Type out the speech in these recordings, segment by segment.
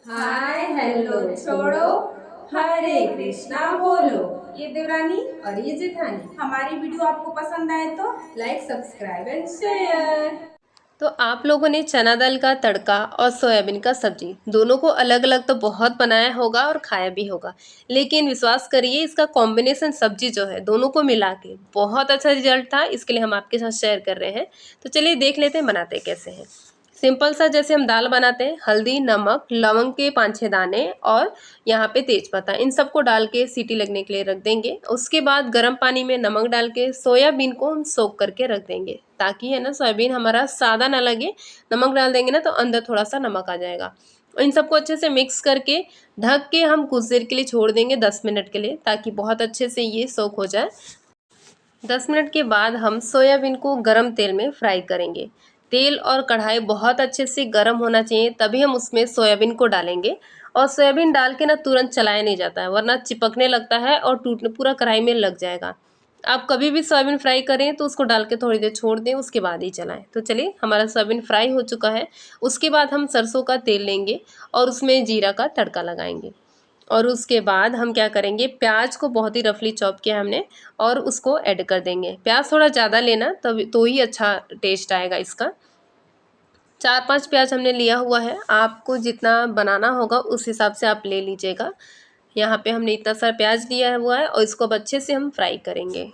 Hi hello छोड़ो, हरे कृष्णा बोलो। ये देवरानी और ये जेठानी। हमारी वीडियो आपको पसंद आए तो लाइक, सब्सक्राइब एंड शेयर। तो आप लोगों ने चना दाल का तड़का और सोयाबीन का सब्जी दोनों को अलग अलग तो बहुत बनाया होगा और खाया भी होगा, लेकिन विश्वास करिए इसका कॉम्बिनेशन सब्जी जो है दोनों को मिला के बहुत अच्छा रिजल्ट था। इसके लिए हम आपके साथ शेयर कर रहे हैं। तो चलिए देख लेते हैं बनाते कैसे हैं। सिंपल सा जैसे हम दाल बनाते हैं, हल्दी, नमक, लवंग के 5-6 दाने और यहाँ पे तेजपत्ता, इन सबको डाल के सीटी लगने के लिए रख देंगे। उसके बाद गर्म पानी में नमक डाल के सोयाबीन को हम सोक करके रख देंगे, ताकि है ना सोयाबीन हमारा सादा ना लगे। नमक डाल देंगे ना तो अंदर थोड़ा सा नमक आ जाएगा। इन सबको अच्छे से मिक्स करके ढक के हम कुछ देर के लिए छोड़ देंगे, 10 मिनट के लिए, ताकि बहुत अच्छे से ये सोक हो जाए। 10 मिनट के बाद हम सोयाबीन को गरम तेल में फ्राई करेंगे। तेल और कढ़ाई बहुत अच्छे से गर्म होना चाहिए, तभी हम उसमें सोयाबीन को डालेंगे। और सोयाबीन डाल के ना तुरंत चलाया नहीं जाता है, वरना चिपकने लगता है और टूटने पूरा कढ़ाई में लग जाएगा। आप कभी भी सोयाबीन फ्राई करें तो उसको डाल के थोड़ी देर छोड़ दें, उसके बाद ही चलाएं। तो चलिए हमारा सोयाबीन फ्राई हो चुका है। उसके बाद हम सरसों का तेल लेंगे और उसमें जीरा का तड़का लगाएंगे। और उसके बाद हम क्या करेंगे, प्याज को बहुत ही रफली चॉप किया हमने और उसको ऐड कर देंगे। प्याज थोड़ा ज़्यादा लेना, तब तो ही अच्छा टेस्ट आएगा इसका। 4-5 प्याज हमने लिया हुआ है, आपको जितना बनाना होगा उस हिसाब से आप ले लीजिएगा। यहाँ पे हमने इतना सारा प्याज लिया हुआ है और इसको अब अच्छे से हम फ्राई करेंगे।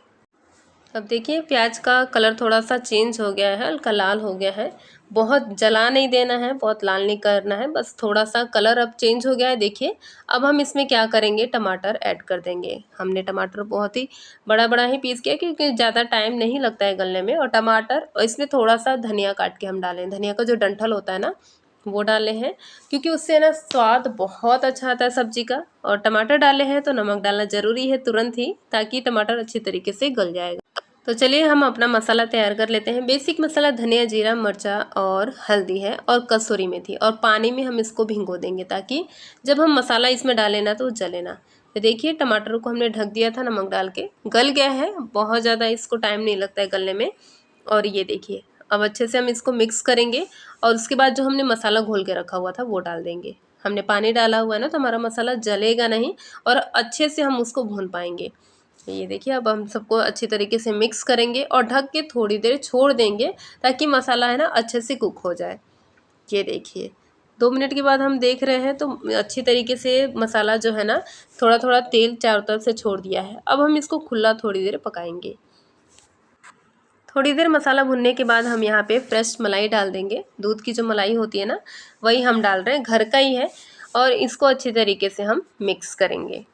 अब देखिए प्याज का कलर थोड़ा सा चेंज हो गया है, हल्का लाल हो गया है। बहुत जला नहीं देना है, बहुत लाल नहीं करना है, बस थोड़ा सा कलर अब चेंज हो गया है। देखिए अब हम इसमें क्या करेंगे, टमाटर ऐड कर देंगे। हमने टमाटर बहुत ही बड़ा बड़ा ही पीस किया, क्योंकि ज़्यादा टाइम नहीं लगता है गलने में। और टमाटर और इसमें थोड़ा सा धनिया काट के हम डालें, धनिया का जो डंठल होता है ना वो डाले हैं, क्योंकि उससे ना स्वाद बहुत अच्छा आता है सब्जी का। और टमाटर डाले हैं तो नमक डालना ज़रूरी है तुरंत ही, ताकि टमाटर अच्छी तरीके से गल जाएगा। तो चलिए हम अपना मसाला तैयार कर लेते हैं। बेसिक मसाला धनिया, जीरा, मिर्चा और हल्दी है और कसूरी मेथी, और पानी में हम इसको भिगो देंगे, ताकि जब हम मसाला इसमें डालें ना तो जले ना। तो देखिए टमाटर को हमने ढक दिया था नमक डाल के, गल गया है, बहुत ज़्यादा इसको टाइम नहीं लगता है गलने में। और ये देखिए अब अच्छे से हम इसको मिक्स करेंगे। और उसके बाद जो हमने मसाला घोल के रखा हुआ था वो डाल देंगे। हमने पानी डाला हुआ है ना, तो हमारा मसाला जलेगा नहीं और अच्छे से हम उसको भून पाएंगे। ये देखिए अब हम सबको अच्छी तरीके से मिक्स करेंगे और ढक के थोड़ी देर छोड़ देंगे, ताकि मसाला है ना अच्छे से कुक हो जाए। ये देखिए 2 मिनट के बाद हम देख रहे हैं तो अच्छी तरीके से मसाला जो है ना थोड़ा थोड़ा तेल चारों तरफ से छोड़ दिया है। अब हम इसको खुला थोड़ी देर पकाएंगे। थोड़ी देर मसाला भुनने के बाद हम यहाँ पे फ्रेश मलाई डाल देंगे। दूध की जो मलाई होती है ना वही हम डाल रहे हैं, घर का ही है। और इसको अच्छी तरीके से हम मिक्स करेंगे।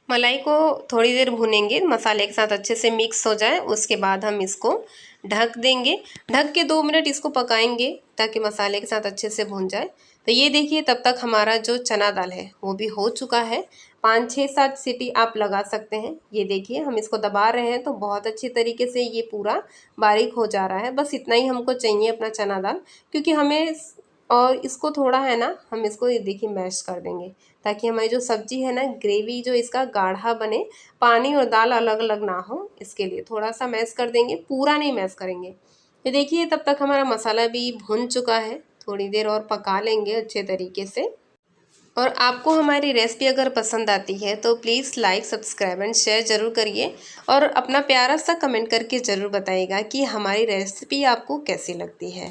मलाई को थोड़ी देर भूनेंगे, मसाले के साथ अच्छे से मिक्स हो जाए। उसके बाद हम इसको ढक देंगे। ढक के 2 मिनट इसको पकाएंगे, ताकि मसाले के साथ अच्छे से भून जाए। तो ये देखिए तब तक हमारा जो चना दाल है वो भी हो चुका है। 5-6-7 सीटी आप लगा सकते हैं। ये देखिए हम इसको दबा रहे हैं तो बहुत अच्छी तरीके से ये पूरा बारीक हो जा रहा है। बस इतना ही हमको चाहिए अपना चना दाल, क्योंकि हमें और इसको थोड़ा है ना हम इसको ये देखिए मैश कर देंगे, ताकि हमारी जो सब्जी है ना ग्रेवी जो इसका गाढ़ा बने, पानी और दाल अलग अलग ना हो। इसके लिए थोड़ा सा मैश कर देंगे, पूरा नहीं मैश करेंगे। ये देखिए तब तक हमारा मसाला भी भुन चुका है। थोड़ी देर और पका लेंगे अच्छे तरीके से। और आपको हमारी रेसिपी अगर पसंद आती है तो please like, subscribe and share ज़रूर करिए। और अपना प्यारा सा कमेंट करके ज़रूर बताइएगा कि हमारी रेसिपी आपको कैसी लगती है।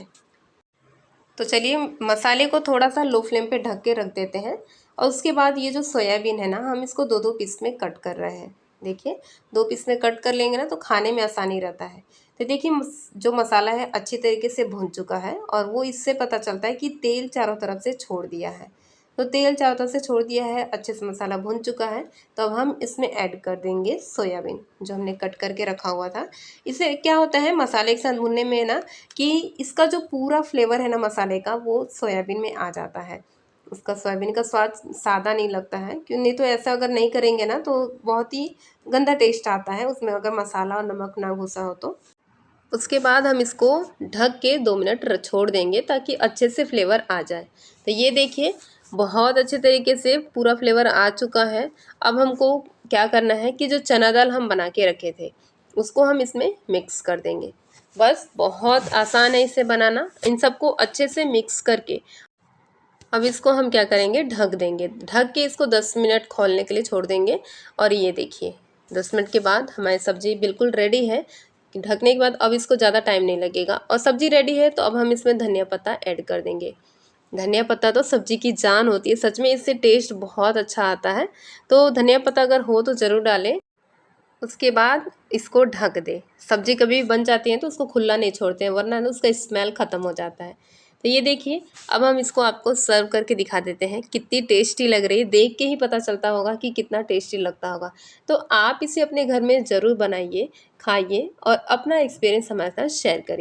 तो चलिए मसाले को थोड़ा सा लो फ्लेम पे ढक के रख देते हैं। और उसके बाद ये जो सोयाबीन है ना हम इसको 2-2 पीस में कट कर रहे हैं। देखिए 2 पीस में कट कर लेंगे ना तो खाने में आसानी रहता है। तो देखिए जो मसाला है अच्छी तरीके से भुन चुका है, और वो इससे पता चलता है कि तेल चारों तरफ से छोड़ दिया है। तो तेल चारों तरफ से छोड़ दिया है, अच्छे से मसाला भुन चुका है। तो अब हम इसमें ऐड कर देंगे सोयाबीन जो हमने कट करके रखा हुआ था। इससे क्या होता है मसाले के साथ भुनने में ना, कि इसका जो पूरा फ्लेवर है ना मसाले का वो सोयाबीन में आ जाता है। उसका सोयाबीन का स्वाद सादा नहीं लगता है, क्यों नहीं तो ऐसा अगर नहीं करेंगे ना तो बहुत ही गंदा टेस्ट आता है उसमें, अगर मसाला और नमक ना घुसा हो तो। उसके बाद हम इसको ढक के 2 मिनट छोड़ देंगे, ताकि अच्छे से फ्लेवर आ जाए। तो ये देखिए बहुत अच्छे तरीके से पूरा फ्लेवर आ चुका है। अब हमको क्या करना है कि जो चना दाल हम बना के रखे थे उसको हम इसमें मिक्स कर देंगे। बस बहुत आसान है इसे बनाना। इन सबको अच्छे से मिक्स करके अब इसको हम क्या करेंगे, ढक देंगे। ढक के इसको 10 मिनट खोलने के लिए छोड़ देंगे। और ये देखिए 10 मिनट के बाद हमारी सब्ज़ी बिल्कुल रेडी है। ढकने के बाद अब इसको ज़्यादा टाइम नहीं लगेगा और सब्ज़ी रेडी है। तो अब हम इसमें धनिया पत्ता ऐड कर देंगे। धनिया पत्ता तो सब्ज़ी की जान होती है, सच में इससे टेस्ट बहुत अच्छा आता है। तो धनिया पत्ता अगर हो तो ज़रूर डालें। उसके बाद इसको ढक दें। सब्ज़ी कभी भी बन जाती है तो उसको खुला नहीं छोड़ते हैं, वरना ना उसका स्मेल ख़त्म हो जाता है। तो ये देखिए अब हम इसको आपको सर्व करके दिखा देते हैं। कितनी टेस्टी लग रही है, देख के ही पता चलता होगा कि कितना टेस्टी लगता होगा। तो आप इसे अपने घर में ज़रूर बनाइए, खाइए और अपना एक्सपीरियंस हमारे साथ शेयर करिए।